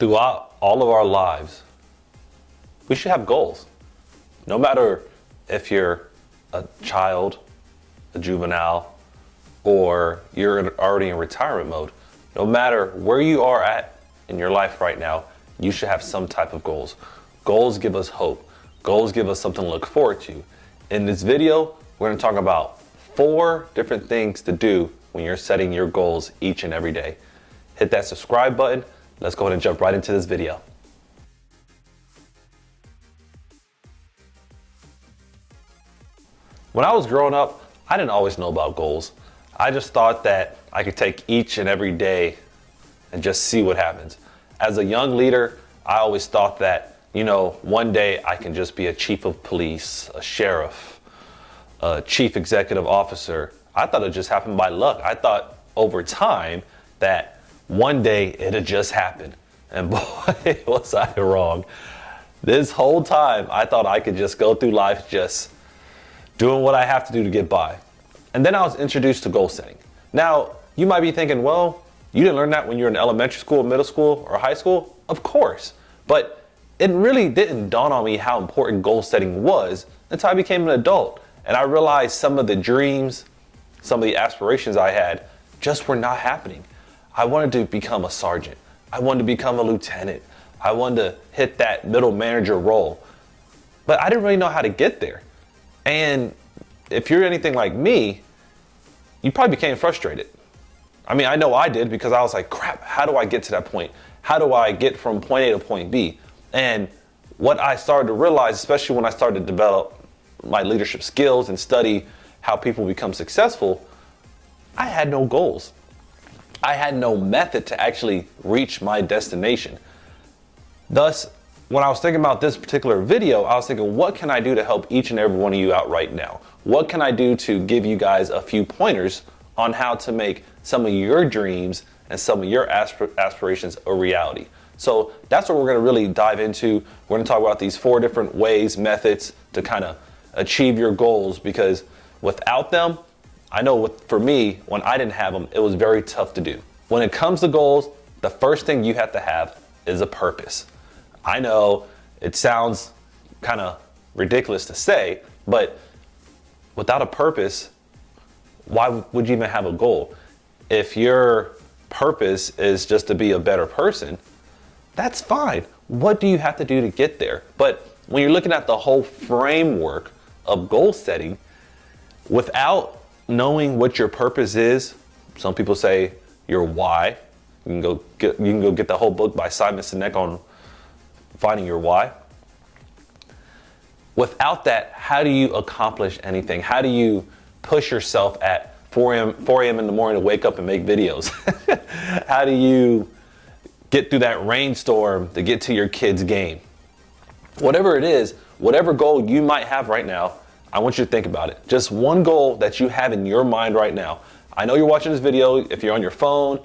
Throughout all of our lives, we should have goals. No matter if you're a child, a juvenile, or you're already in retirement mode, no matter where you are at in your life right now, you should have some type of goals. Goals give us hope. Goals give us something to look forward to. In this video, we're going to talk about 4 different things to do when you're setting your goals each and every day. Hit that subscribe button. Let's go ahead and jump right into this video. When I was growing up, I didn't always know about goals. I just thought that I could take each and every day and just see what happens. As a young leader, I always thought that, one day I can just be a chief of police, a sheriff, a chief executive officer. I thought it just happened by luck. I thought over time that one day it'd just happen. And boy, was I wrong. This whole time, I thought I could just go through life just doing what I have to do to get by. And then I was introduced to goal setting. Now, you might be thinking, well, you didn't learn that when you were in elementary school, middle school, or high school? Of course. But it really didn't dawn on me how important goal setting was until I became an adult. And I realized some of the dreams, some of the aspirations I had just were not happening. I wanted to become a sergeant. I wanted to become a lieutenant. I wanted to hit that middle manager role. But I didn't really know how to get there. And if you're anything like me, you probably became frustrated. I mean, I know I did, because I was like, crap, how do I get to that point? How do I get from point A to point B? And what I started to realize, especially when I started to develop my leadership skills and study how people become successful, I had no goals. I had no method to actually reach my destination. Thus, when I was thinking about this particular video, I was thinking, what can I do to help each and every one of you out right now? What can I do to give you guys a few pointers on how to make some of your dreams and some of your aspirations a reality? So that's what we're going to really dive into. We're going to talk about these 4 different ways, methods to kind of achieve your goals, because without them, I know for me, when I didn't have them, it was very tough to do. When it comes to goals, the first thing you have to have is a purpose. I know it sounds kind of ridiculous to say, but without a purpose, why would you even have a goal? If your purpose is just to be a better person, that's fine. What do you have to do to get there? But when you're looking at the whole framework of goal setting, without knowing what your purpose is, some people say your why. You can go get the whole book by Simon Sinek on finding your why. Without that, how do you accomplish anything? How do you push yourself at 4 a.m. in the morning to wake up and make videos? How do you get through that rainstorm to get to your kid's game? Whatever it is, whatever goal you might have right now, I want you to think about it. Just one goal that you have in your mind right now. I know you're watching this video. If you're on your phone,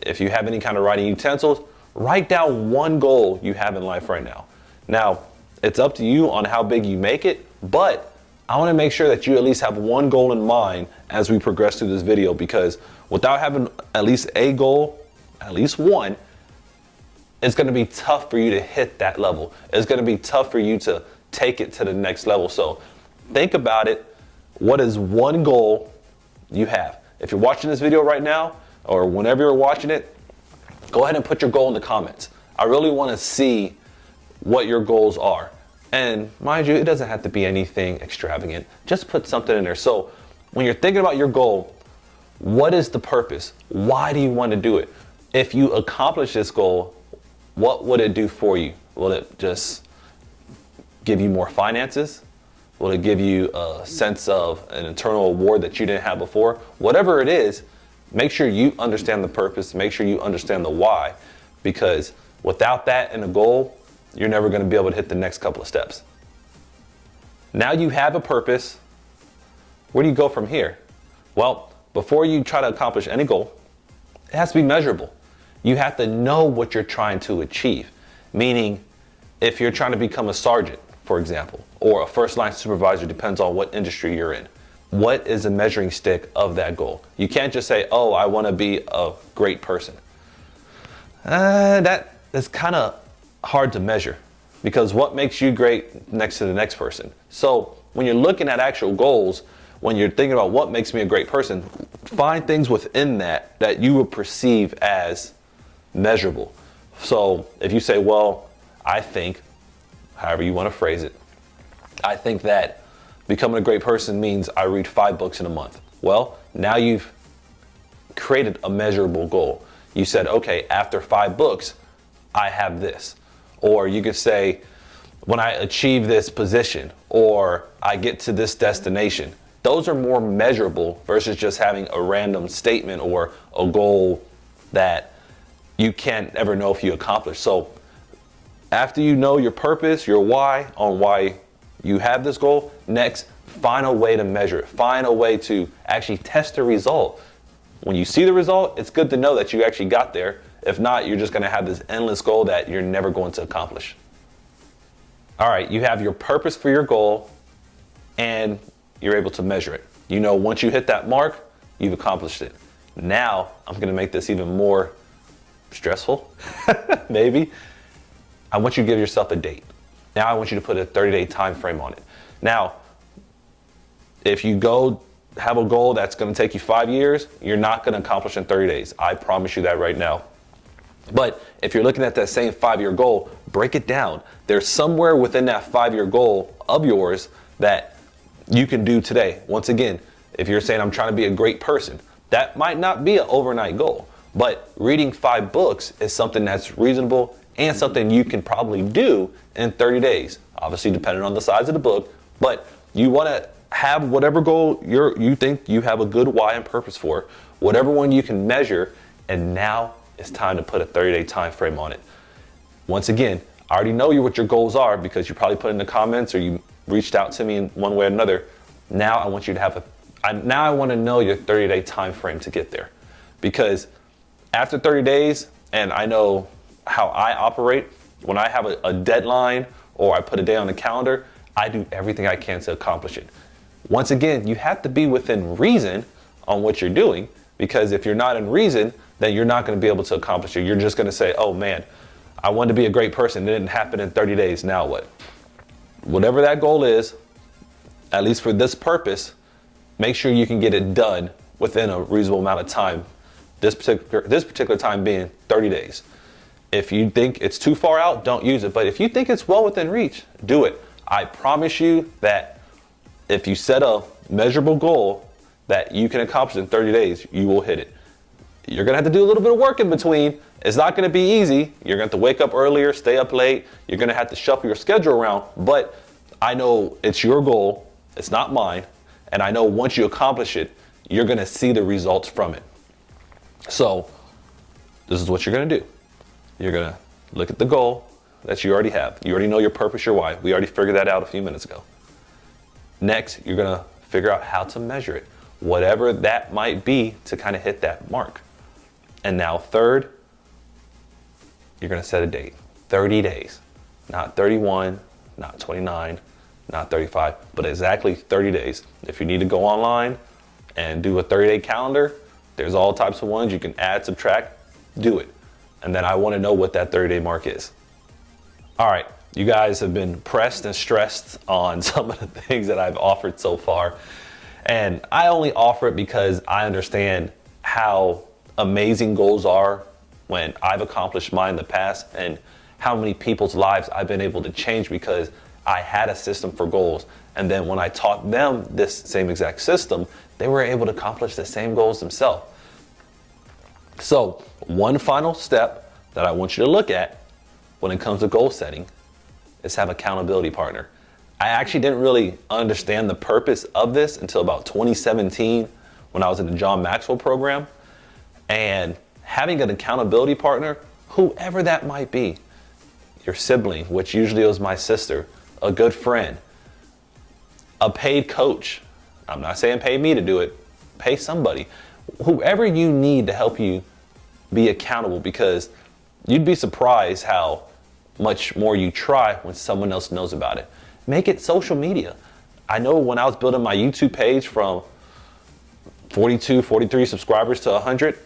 if you have any kind of writing utensils, write down one goal you have in life right now. Now, it's up to you on how big you make it, but I want to make sure that you at least have one goal in mind as we progress through this video, because without having at least a goal, at least one, it's going to be tough for you to hit that level. It's going to be tough for you to take it to the next level. So think about it. What is one goal you have? If you're watching this video right now, or whenever you're watching it, go ahead and put your goal in the comments. I really want to see what your goals are. And mind you, it doesn't have to be anything extravagant. Just put something in there. So when you're thinking about your goal, what is the purpose? Why do you want to do it? If you accomplish this goal, what would it do for you? Will it just give you more finances? Will it give you a sense of an internal reward that you didn't have before? Whatever it is, make sure you understand the purpose. Make sure you understand the why, because without that and a goal, you're never going to be able to hit the next couple of steps. Now you have a purpose. Where do you go from here? Well, before you try to accomplish any goal, it has to be measurable. You have to know what you're trying to achieve. Meaning, if you're trying to become a sergeant, for example, or a first line supervisor, depends on what industry you're in. What is a measuring stick of that goal? You can't just say, oh, I want to be a great person. That it's kind of hard to measure, because what makes you great next to the next person? So when you're looking at actual goals, when you're thinking about what makes me a great person, find things within that you would perceive as measurable. So if you say, well, I think, however you want to phrase it, I think that becoming a great person means I read 5 books in a month. Well, now you've created a measurable goal. You said, okay, after 5 books, I have this. Or you could say, when I achieve this position, or I get to this destination. Those are more measurable versus just having a random statement or a goal that you can't ever know if you accomplish. So after you know your purpose, your why, on why you have this goal, next, find a way to measure it. Find a way to actually test the result. When you see the result, it's good to know that you actually got there. If not, you're just going to have this endless goal that you're never going to accomplish. All right, you have your purpose for your goal, and you're able to measure it. You know, once you hit that mark, you've accomplished it. Now, I'm going to make this even more stressful, maybe. I want you to give yourself a date. Now I want you to put a 30-day time frame on it. Now, if you go have a goal that's going to take you 5 years, you're not going to accomplish in 30 days. I promise you that right now. But if you're looking at that same 5-year goal, break it down. There's somewhere within that 5-year goal of yours that you can do today. Once again, if you're saying I'm trying to be a great person, that might not be an overnight goal, but reading 5 books is something that's reasonable and something you can probably do in 30 days. Obviously, depending on the size of the book, but you want to have whatever goal you think you have a good why and purpose for, whatever one you can measure, and now it's time to put a 30-day time frame on it. Once again, I already know what your goals are because you probably put in the comments or you reached out to me in one way or another. Now I want you to have now I want to know your 30-day time frame to get there, because after 30 days, and I know how I operate, when I have a deadline or I put a day on the calendar, I do everything I can to accomplish it. Once again, you have to be within reason on what you're doing, because if you're not in reason, then you're not going to be able to accomplish it. You're just going to say, oh man, I wanted to be a great person. It didn't happen in 30 days. Now what? Whatever that goal is, at least for this purpose, make sure you can get it done within a reasonable amount of time. This particular time being 30 days. If you think it's too far out, don't use it. But if you think it's well within reach, do it. I promise you that if you set a measurable goal that you can accomplish in 30 days, you will hit it. You're going to have to do a little bit of work in between. It's not going to be easy. You're going to have to wake up earlier, stay up late. You're going to have to shuffle your schedule around. But I know it's your goal. It's not mine. And I know once you accomplish it, you're going to see the results from it. So this is what you're going to do. You're going to look at the goal that you already have. You already know your purpose, your why. We already figured that out a few minutes ago. Next, you're going to figure out how to measure it, whatever that might be, to kind of hit that mark. And now third, you're going to set a date, 30 days, not 31, not 29, not 35, but exactly 30 days. If you need to go online and do a 30-day calendar, there's all types of ones. You can add, subtract, do it. And then I want to know what that 30-day mark is. All right, you guys have been pressed and stressed on some of the things that I've offered so far. And I only offer it because I understand how amazing goals are when I've accomplished mine in the past, and how many people's lives I've been able to change because I had a system for goals. And then when I taught them this same exact system, they were able to accomplish the same goals themselves. So one final step that I want you to look at when it comes to goal setting is have an accountability partner. I actually didn't really understand the purpose of this until about 2017 when I was in the John Maxwell program. And having an accountability partner, whoever that might be, your sibling, which usually was my sister, a good friend, a paid coach. I'm not saying pay me to do it, pay somebody. Whoever you need to help you be accountable, because you'd be surprised how much more you try when someone else knows about it. Make it social media. I know when I was building my YouTube page from 42, 43 subscribers to 100,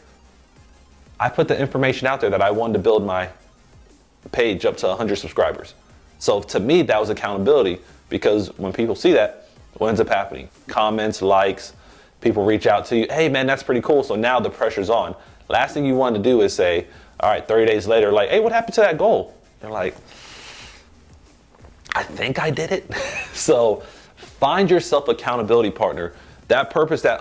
I put the information out there that I wanted to build my page up to 100 subscribers. So to me, that was accountability, because when people see that, what ends up happening? Comments, likes, people reach out to you. Hey man, that's pretty cool. So now the pressure's on. Last thing you want to do is say, all right, 30 days later, like, hey, what happened to that goal? They're like, I think I did it. So find yourself accountability partner. That person that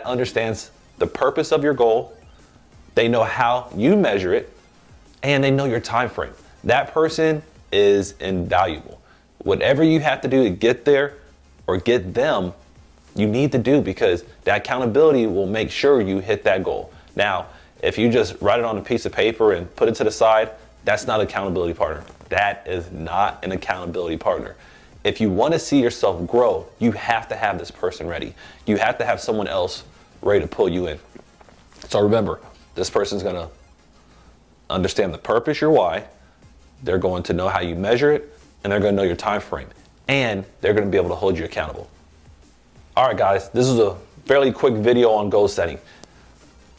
understands the purpose of your goal, they know how you measure it, and they know your time frame. That person is invaluable. Whatever you have to do to get there or get them, you need to do, because that accountability will make sure you hit that goal. Now, if you just write it on a piece of paper and put it to the side, that's not an accountability partner. That is not an accountability partner. If you want to see yourself grow, you have to have this person ready. You have to have someone else ready to pull you in. So remember, this person's going to understand the purpose, your why. They're going to know how you measure it, and they're going to know your time frame, and they're going to be able to hold you accountable. All right, guys, this is a fairly quick video on goal setting.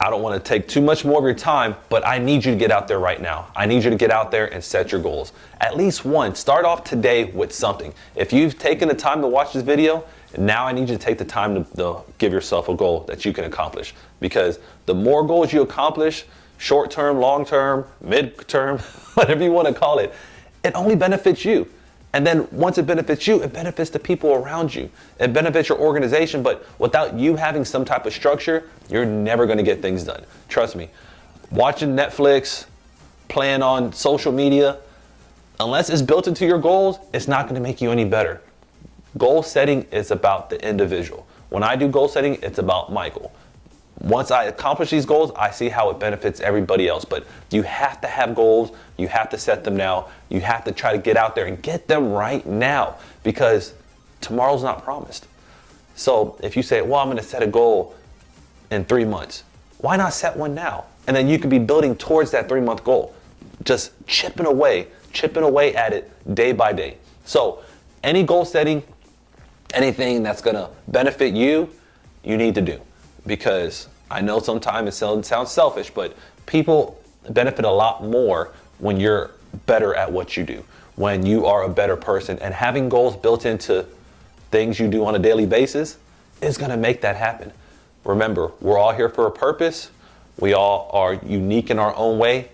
I don't want to take too much more of your time, but I need you to get out there right now. I need you to get out there and set your goals. At least one. Start off today with something. If you've taken the time to watch this video, now I need you to take the time to give yourself a goal that you can accomplish. Because the more goals you accomplish, short term, long term, mid term, whatever you want to call it, it only benefits you. And then once it benefits you, it benefits the people around you. It benefits your organization, but without you having some type of structure, you're never going to get things done. Trust me. Watching Netflix, playing on social media, unless it's built into your goals, it's not going to make you any better. Goal setting is about the individual. When I do goal setting, it's about Michael. Once I accomplish these goals, I see how it benefits everybody else. But you have to have goals. You have to set them now. You have to try to get out there and get them right now, because tomorrow's not promised. So if you say, well, I'm going to set a goal in 3 months, why not set one now? And then you could be building towards that 3-month goal, just chipping away at it day by day. So any goal setting, anything that's going to benefit you, you need to do. Because I know sometimes it sounds selfish, but people benefit a lot more when you're better at what you do, when you are a better person. And having goals built into things you do on a daily basis is going to make that happen. Remember, we're all here for a purpose. We all are unique in our own way.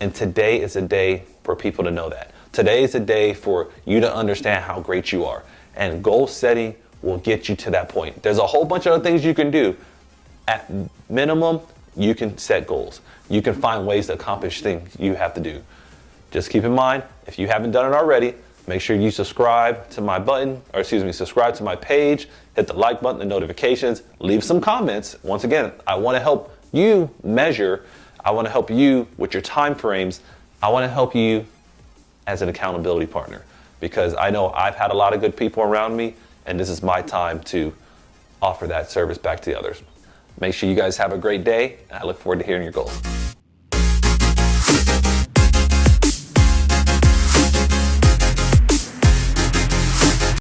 And today is a day for people to know that. Today is a day for you to understand how great you are. And goal setting will get you to that point. There's a whole bunch of other things you can do. At minimum, you can set goals. You can find ways to accomplish things you have to do. Just keep in mind, if you haven't done it already, make sure you subscribe to my subscribe to my page, hit the like button, the notifications, leave some comments. Once again, I want to help you measure. I want to help you with your time frames. I want to help you as an accountability partner, because I know I've had a lot of good people around me, and this is my time to offer that service back to the others. Make sure you guys have a great day, and I look forward to hearing your goals.